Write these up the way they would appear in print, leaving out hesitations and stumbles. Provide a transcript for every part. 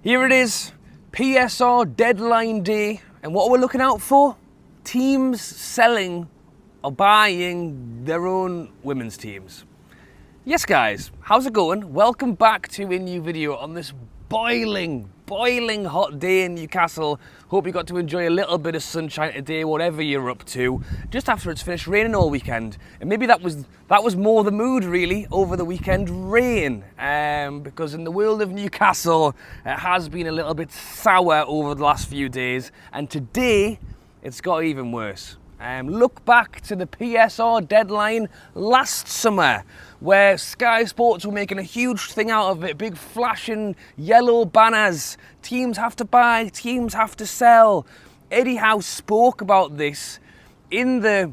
Here it is, PSR deadline day, and what we're looking out for? Teams selling or buying their own women's teams. Yes guys, how's it going? Welcome back to a new video on this boiling hot day in Newcastle. Hope you got to enjoy a little bit of sunshine today, whatever you're up to, just after it's finished raining all weekend. And maybe that was more the mood really over the weekend, rain. Because in the world of Newcastle, it has been a little bit sour over the last few days, and today it's got even worse. Look back to the PSR deadline last summer, where Sky Sports were making a huge thing out of it, big flashing yellow banners. Teams have to buy, teams have to sell. Eddie Howe spoke about this in the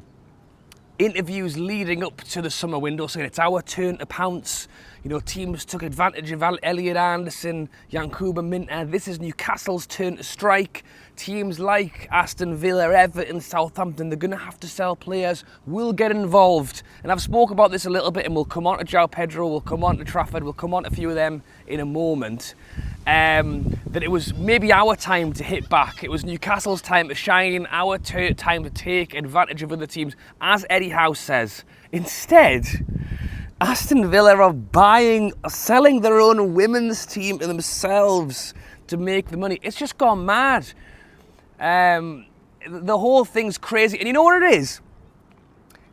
interviews leading up to the summer window, saying it's our turn to pounce. You know, teams took advantage of Elliot Anderson, Yankuba Minter. This is Newcastle's turn to strike. Teams like Aston Villa, Everton, Southampton, they're going to have to sell players. We'll get involved. And I've spoke about this a little bit, and we'll come on to João Pedro, we'll come on to Trafford, we'll come on to a few of them in a moment. That it was maybe our time to hit back. It was Newcastle's time to shine, our time to take advantage of other teams, as Eddie Howe says. Instead, Aston Villa are selling their own women's team to themselves to make the money. It's just gone mad. The whole thing's crazy. And you know what it is?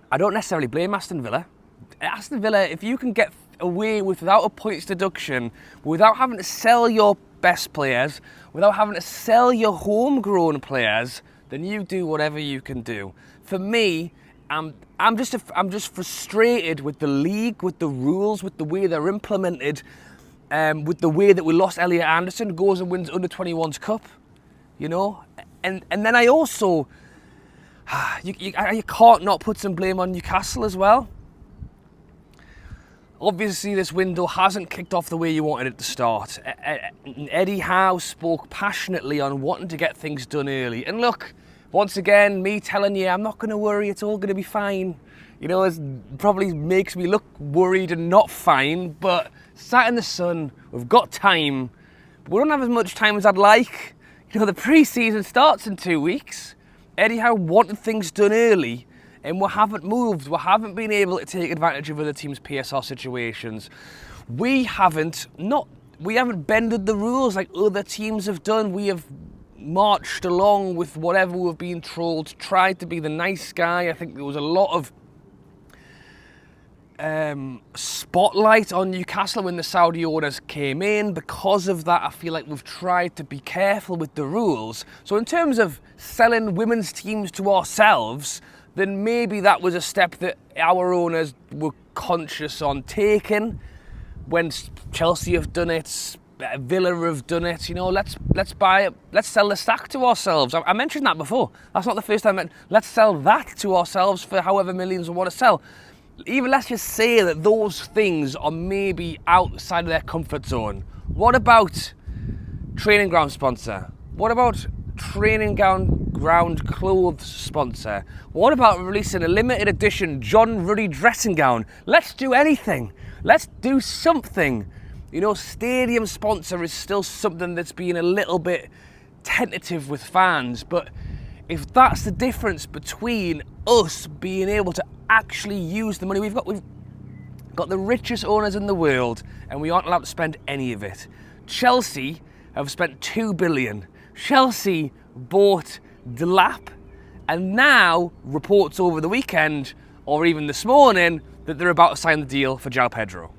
I don't necessarily blame Aston Villa. Aston Villa, if you can get away without a points deduction, without having to sell your best players, without having to sell your homegrown players, then you do whatever you can do. For me, I'm just frustrated with the league, with the rules, with the way they're implemented, with the way that we lost Elliot Anderson, goes and wins under 21s cup, you know, and then I also you can't not put some blame on Newcastle as well. Obviously, this window hasn't kicked off the way you wanted it to start. Eddie Howe spoke passionately on wanting to get things done early. And look, once again, me telling you, I'm not going to worry, it's all going to be fine. You know, it probably makes me look worried and not fine, but sat in the sun, we've got time. But we don't have as much time as I'd like. You know, the pre-season starts in 2 weeks. Eddie Howe wanted things done early, and we haven't moved. We haven't been able to take advantage of other teams' PSR situations. We haven't bended the rules like other teams have done. We have marched along with whatever we've been told, tried to be the nice guy. I think there was a lot of spotlight on Newcastle when the Saudi orders came in. Because of that, I feel like we've tried to be careful with the rules. So in terms of selling women's teams to ourselves, then maybe that was a step that our owners were conscious on taking. When Chelsea have done it, Villa have done it, you know, let's sell the stack to ourselves. I mentioned that before. That's not the first time. Let's sell that to ourselves for however millions we want to sell. Even let's just say that those things are maybe outside of their comfort zone. What about training ground sponsor? What about training ground clothes sponsor? What about releasing a limited edition John Ruddy dressing gown? Let's do anything. Let's do something. You know, stadium sponsor is still something that's been a little bit tentative with fans, but if that's the difference between us being able to actually use the money we've got the richest owners in the world, and we aren't allowed to spend any of it. Chelsea have spent 2 billion. Chelsea bought Delap, and now reports over the weekend, or even this morning, that they're about to sign the deal for João Pedro.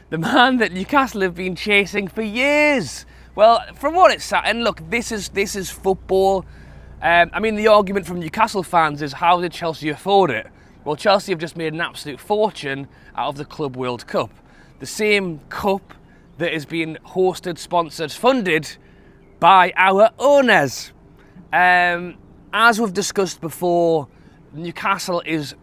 The man that Newcastle have been chasing for years. Well, from what it's at, and look, this is football. I mean, the argument from Newcastle fans is, how did Chelsea afford it? Well, Chelsea have just made an absolute fortune out of the Club World Cup. The same cup that is being hosted, sponsored, funded by our owners. As we've discussed before, Newcastle is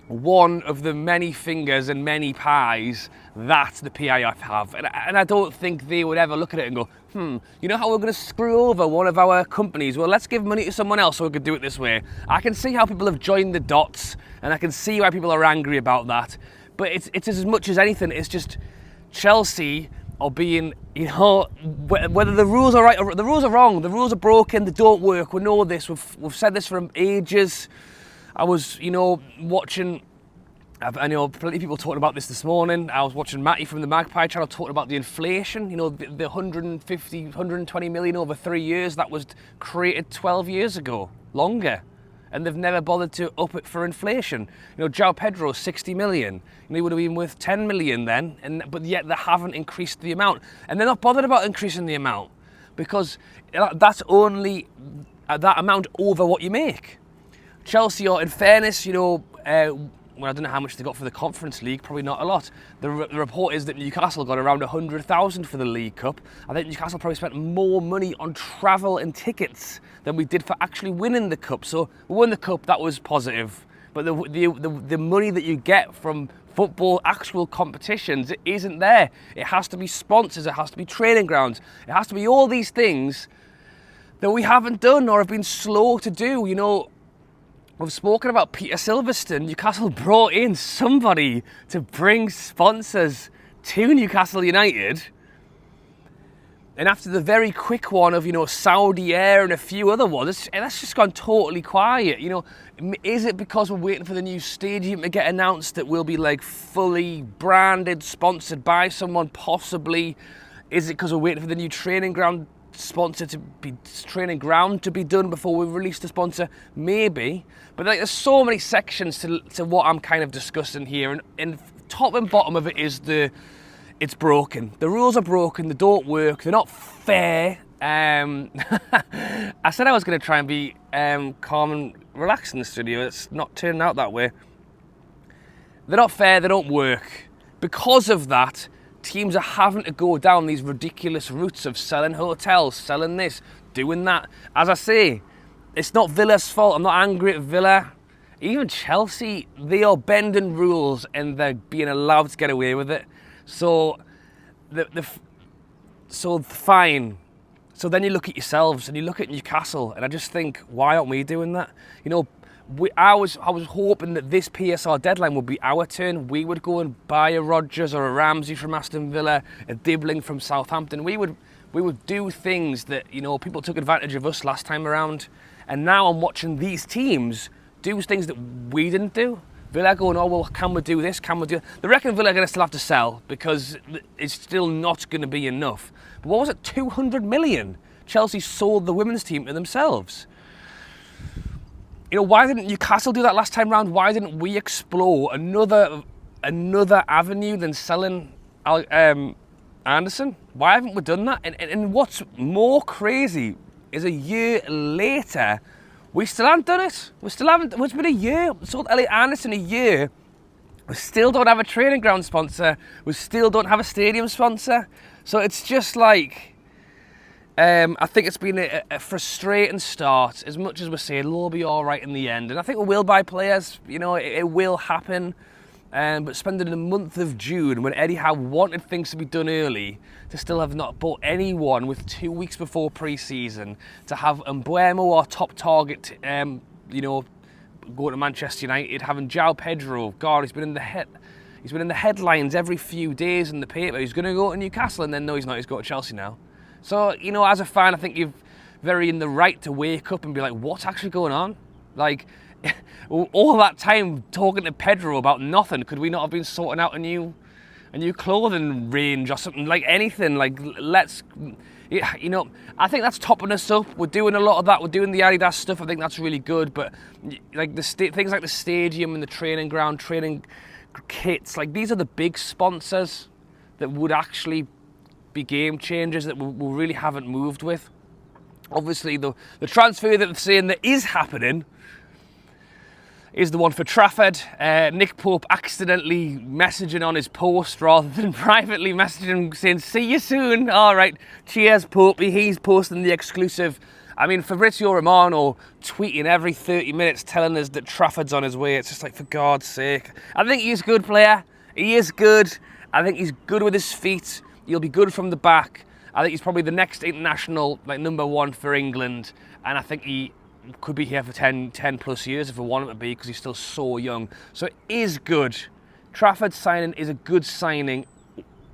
one of the many fingers and many pies that the PIF have. And I don't think they would ever look at it and go, you know how we're going to screw over one of our companies? Well, let's give money to someone else so we could do it this way. I can see how people have joined the dots, and I can see why people are angry about that. But it's as much as anything, it's just Chelsea are being, whether the rules are right or the rules are wrong, the rules are broken, they don't work. We know this. We've said this for ages. I was, watching. I know plenty of people talking about this morning. I was watching Matty from the Magpie channel talking about the inflation, the 150, 120 million over 3 years that was created 12 years ago, longer. And they've never bothered to up it for inflation. João Pedro, 60 million. He would have been worth 10 million then, but yet they haven't increased the amount. And they're not bothered about increasing the amount because that's only that amount over what you make. Chelsea are, in fairness, well, I don't know how much they got for the Conference League, probably not a lot. The report is that Newcastle got around 100,000 for the League Cup. I think Newcastle probably spent more money on travel and tickets than we did for actually winning the Cup. So we won the Cup, that was positive. But the money that you get from football, actual competitions, it isn't there. It has to be sponsors, it has to be training grounds, it has to be all these things that we haven't done or have been slow to do. We've spoken about Peter Silverstone. Newcastle brought in somebody to bring sponsors to Newcastle United. And after the very quick one of, Saudi Air and a few other ones, that's just gone totally quiet. Is it because we're waiting for the new stadium to get announced that will be fully branded, sponsored by someone, possibly? Is it because we're waiting for the new training ground to be done before we release the sponsor? Maybe. But there's so many sections to what I'm kind of discussing here, and top and bottom of it is it's broken. The rules are broken, they don't work, they're not fair. I said I was going to try and be calm and relaxed in the studio. It's not turning out that way. They're not fair, they don't work. Because of that, teams are having to go down these ridiculous routes of selling hotels, selling this, doing that. As I say, it's not Villa's fault. I'm not angry at Villa. Even Chelsea, they are bending rules and they're being allowed to get away with it. So, fine. So then you look at yourselves and you look at Newcastle, and I just think, why aren't we doing that? I was hoping that this PSR deadline would be our turn. We would go and buy a Rodgers or a Ramsey from Aston Villa, a Dibbling from Southampton. We would do things that people took advantage of us last time around, and now I'm watching these teams do things that we didn't do. Villa going, oh well, can we do this? Can we do that? They reckon Villa are going to still have to sell because it's still not going to be enough. But what was it? 200 million. Chelsea sold the women's team to themselves. Why didn't Newcastle do that last time round? Why didn't we explore another avenue than selling Anderson? Why haven't we done that? And what's more crazy is a year later, we still haven't done it. We still haven't. It's been a year. We sold Elliot Anderson a year. We still don't have a training ground sponsor. We still don't have a stadium sponsor. So it's just I think it's been a frustrating start. As much as we're saying we'll be all right in the end, and I think we will buy players. It will happen. But spending the month of June, when Eddie Howe wanted things to be done early, to still have not bought anyone with 2 weeks before pre-season, to have Mbeumo, our top target, going to Manchester United, having João Pedro, God, he's been in the headlines every few days in the paper. He's going to go to Newcastle, and then no, he's not. He's going to Chelsea now. So, as a fan, I think you're very in the right to wake up and be like, what's actually going on? All that time talking to Pedro about nothing, could we not have been sorting out a new clothing range or something, anything? I think that's topping us up. We're doing a lot of that. We're doing the Adidas stuff. I think that's really good. But things like the stadium and the training ground, training kits, these are the big sponsors that would actually be game changers that we really haven't moved with. Obviously, the transfer that they're saying that is happening is the one for Trafford. Nick Pope accidentally messaging on his post rather than privately messaging saying, see you soon. All right, cheers, Popey. He's posting the exclusive. I mean, Fabrizio Romano tweeting every 30 minutes telling us that Trafford's on his way. It's just for God's sake. I think he's a good player. He is good. I think he's good with his feet. He'll be good from the back. I think he's probably the next international, number one for England. And I think he could be here for 10 plus years if we want him to be, because he's still so young. So it is good. Trafford signing is a good signing.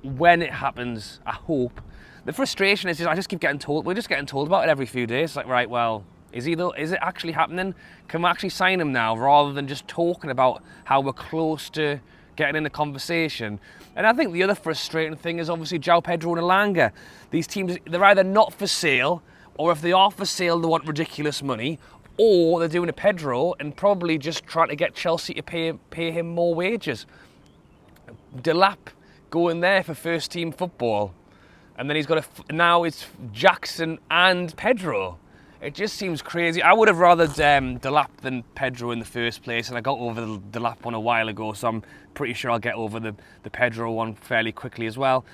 when it happens, I hope. The frustration is just, I just keep getting told, we're just getting told about it every few days. It's like, right, well, is it actually happening? Can we actually sign him now, rather than just talking about how we're close to getting in the conversation? And I think the other frustrating thing is obviously João Pedro and Elanga. These teams, they're either not for sale, or if they are for sale, they want ridiculous money, or they're doing a Pedro and probably just trying to get Chelsea to pay him more wages. Delap going there for first team football, and then he's got now it's Jackson and Pedro. It just seems crazy. I would have rather Delap than Pedro in the first place, and I got over the Delap one a while ago, so I'm pretty sure I'll get over the Pedro one fairly quickly as well.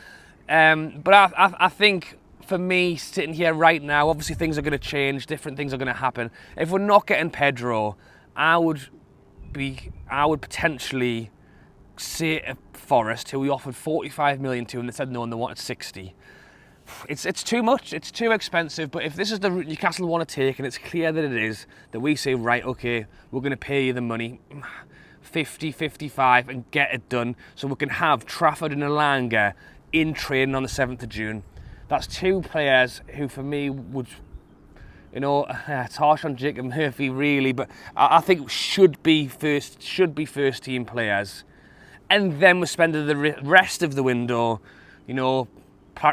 But I think for me, sitting here right now, obviously things are going to change, different things are going to happen. If we're not getting Pedro, I would potentially say to Forest, who we offered 45 million to, and they said no, and they wanted 60. It's too much, it's too expensive, but if this is the route Newcastle want to take, and it's clear that it is, that we say, right, okay, we're going to pay you the money, 50, 55, and get it done, so we can have Trafford and Elanga in training on the 7th of June. That's two players who, for me, would, you know, it's harsh on Jacob Murphy, really, but I think should be first team players. And then we're spending the rest of the window, you know,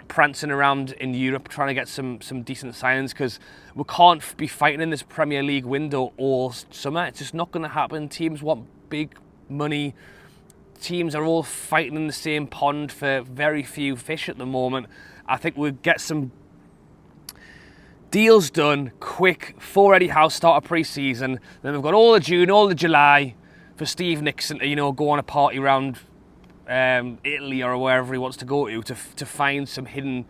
prancing around in Europe trying to get some decent signings, because we can't be fighting in this Premier League window all summer. It's just not going to happen. Teams want big money. Teams are all fighting in the same pond for very few fish at the moment. I think we'll get some deals done quick for Eddie Howe, start of pre-season. Then we've got all of June, all of July for Steve Nixon to, you know, go on a party round Italy or wherever he wants to go to find some hidden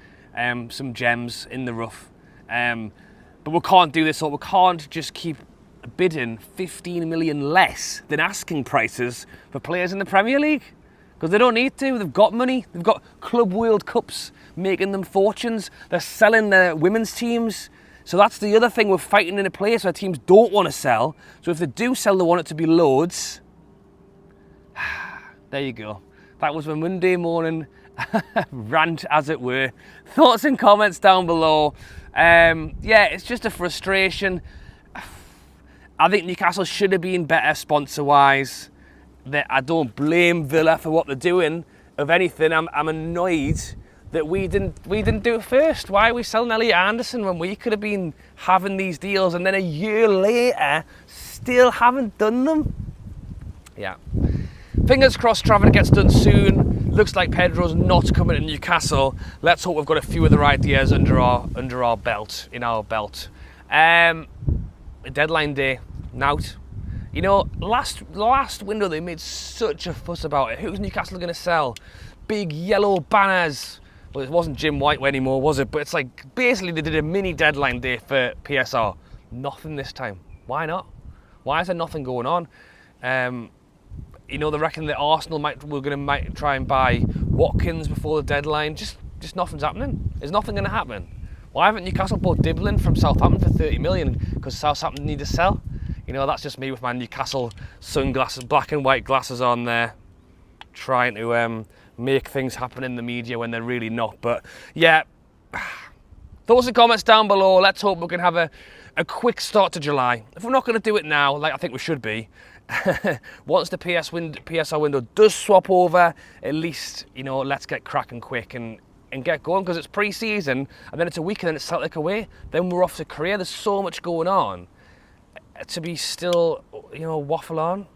some gems in the rough. But we can't do this, or we can't just keep bidding 15 million less than asking prices for players in the Premier League, because they don't need to. They've got money. They've got Club World Cups making them fortunes. They're selling their women's teams. So that's the other thing. We're fighting in a place where teams don't want to sell. So if they do sell, they want it to be loads. There you go. That was my Monday morning rant, as it were. Thoughts and comments down below. Yeah, it's just a frustration. I think Newcastle should have been better sponsor-wise. I don't blame Villa for what they're doing. If anything, I'm annoyed that we didn't do it first. Why are we selling Elliot Anderson when we could have been having these deals, and then a year later still haven't done them? Yeah. Fingers crossed Trafford gets done soon. Looks like Pedro's not coming to Newcastle. Let's hope we've got a few other ideas under our belt, in our belt. Deadline day, nout. You know, last window they made such a fuss about it. Who's Newcastle going to sell? Big yellow banners. Well, it wasn't Jim White anymore, was it? But it's like, basically they did a mini deadline day for PSR. Nothing this time. Why not? Why is there nothing going on? You know, they reckon that Arsenal might try and buy Watkins before the deadline. Just nothing's happening. There's nothing going to happen. Why haven't Newcastle bought Diblin from Southampton for 30 million? Because Southampton need to sell. You know, that's just me with my Newcastle sunglasses, black and white glasses on there, trying to make things happen in the media when they're really not. But yeah, thoughts and comments down below. Let's hope we can have a quick start to July. If we're not going to do it now, like I think we should be, once the PSR window does swap over, at least, you know, let's get cracking quick and get going, because it's pre-season, and then it's a week, and then it's Celtic away, then we're off to Korea. There's so much going on to be still, you know, waffle on.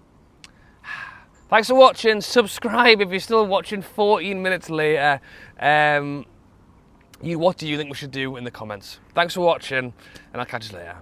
Thanks for watching. Subscribe if you're still watching 14 minutes later. What do you think we should do in the comments? Thanks for watching, and I'll catch you later.